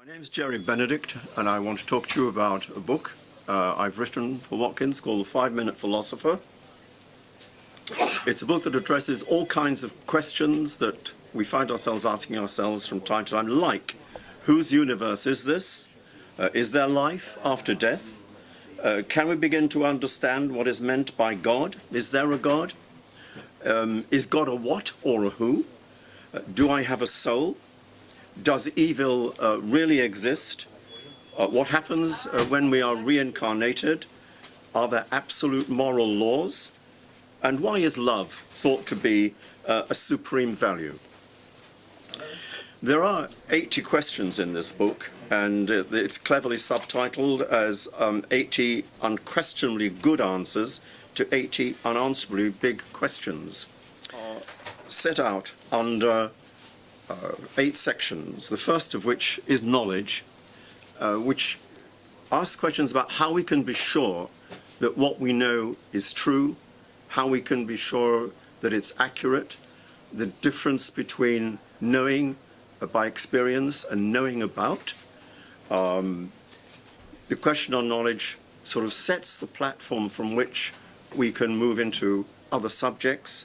My name is Gerald Benedict, and I want to talk to you about a book I've written for Watkins called The Five-Minute Philosopher. It's a book that addresses all kinds of questions that we find ourselves asking ourselves from time to time, like, whose universe is this? Is there life after death? Can we begin to understand what is meant by God? Is there a God? Is God a what or a who? Do I have a soul? Does evil really exist? What happens when we are reincarnated? Are there absolute moral laws? And why is love thought to be a supreme value? There are 80 questions in this book, and it's cleverly subtitled as 80 unquestionably good answers to 80 unanswerably big questions, set out under 8 sections, the first of which is knowledge, which asks questions about how we can be sure that what we know is true, how we can be sure that it's accurate, the difference between knowing by experience and knowing about. The question on knowledge sort of sets the platform from which we can move into other subjects.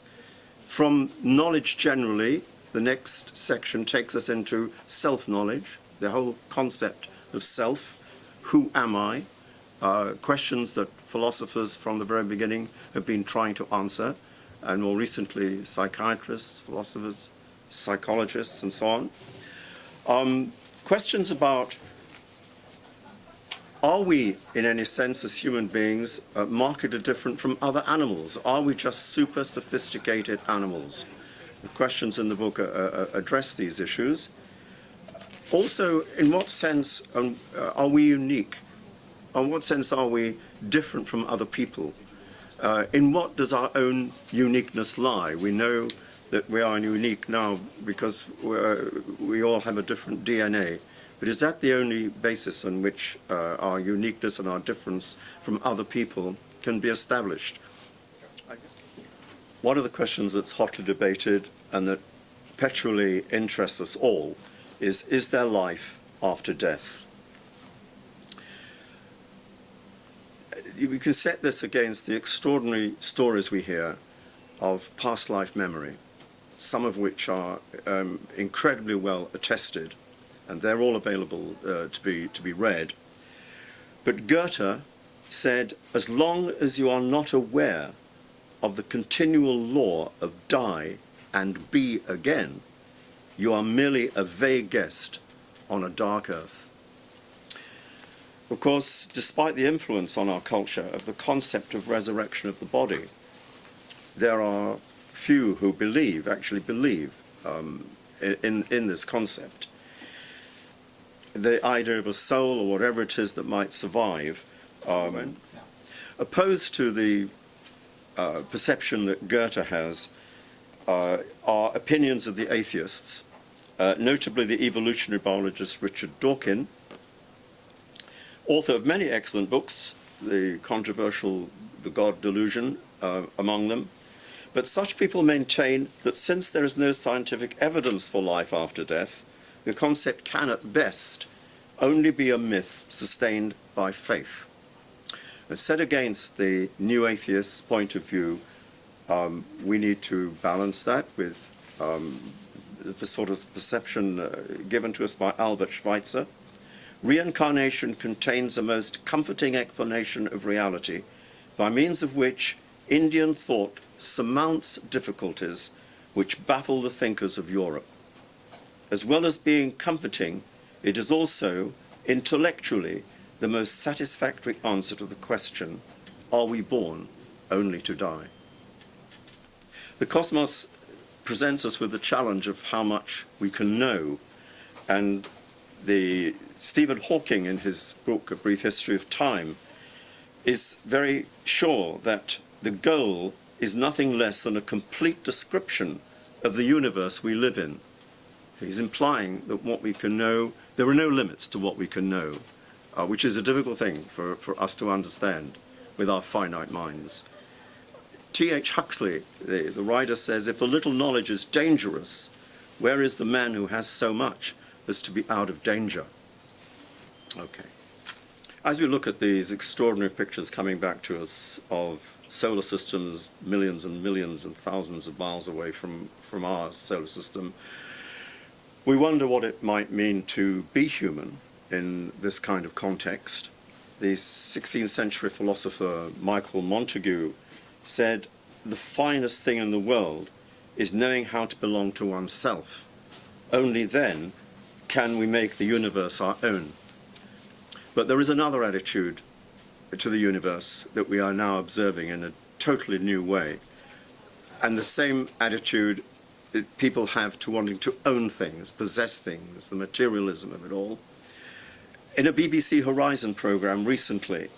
From knowledge generally, the next section takes us into self-knowledge, the whole concept of self. Who am I? Questions that philosophers from the very beginning have been trying to answer, and more recently psychiatrists, philosophers, psychologists, and so on. Questions about, are we, in any sense, as human beings, markedly different from other animals? Are we just super sophisticated animals? The questions in the book address these issues. Also, in what sense are we unique? In what sense are we different from other people? In what does our own uniqueness lie? We know that we are unique now because we all have a different DNA. But is that the only basis on which our uniqueness and our difference from other people can be established? One of the questions that's hotly debated and that perpetually interests us all is there life after death? We can set this against the extraordinary stories we hear of past life memory, some of which are incredibly well attested, and they're all available to be read. But Goethe said, as long as you are not aware of the continual law of die and be again, you are merely a vague guest on a dark earth. Of course, despite the influence on our culture of the concept of resurrection of the body, there are few who actually believe in this concept. The idea of a soul, or whatever it is that might survive, opposed to the perception that Goethe has, are opinions of the atheists, notably the evolutionary biologist Richard Dawkins, author of many excellent books, the controversial The God Delusion among them. But such people maintain that since there is no scientific evidence for life after death, the concept can at best only be a myth sustained by faith. Set against the new atheist's point of view, we need to balance that with the sort of perception given to us by Albert Schweitzer. Reincarnation contains a most comforting explanation of reality, by means of which Indian thought surmounts difficulties which baffle the thinkers of Europe. As well as being comforting, it is also intellectually the most satisfactory answer to the question, are we born only to die? The cosmos presents us with the challenge of how much we can know, and Stephen Hawking, in his book A Brief History of Time, is very sure that the goal is nothing less than a complete description of the universe we live in. He's implying that what we can know, there are no limits to what we can know, which is a difficult thing for us to understand with our finite minds. T.H. Huxley, the writer, says, if a little knowledge is dangerous, where is the man who has so much as to be out of danger? Okay. As we look at these extraordinary pictures coming back to us of solar systems millions and millions and thousands of miles away from our solar system, we wonder what it might mean to be human in this kind of context. The 16th century philosopher Michael Montague said, "The finest thing in the world is knowing how to belong to oneself. Only then can we make the universe our own." But there is another attitude to the universe that we are now observing in a totally new way. And the same attitude that people have to wanting to own things, possess things, the materialism of it all. In a BBC Horizon program recently,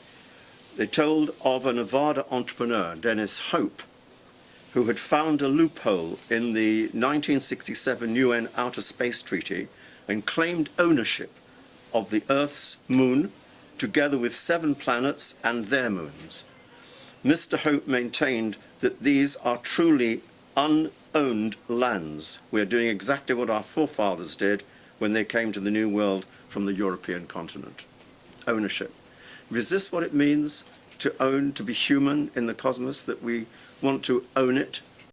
they told of a Nevada entrepreneur, Dennis Hope, who had found a loophole in the 1967 UN Outer Space Treaty and claimed ownership of the Earth's moon, together with 7 planets and their moons. Mr. Hope maintained that these are truly unowned lands. We are doing exactly what our forefathers did when they came to the New World from the European continent. Ownership. Is this what it means to own, to be human in the cosmos, that we want to own it?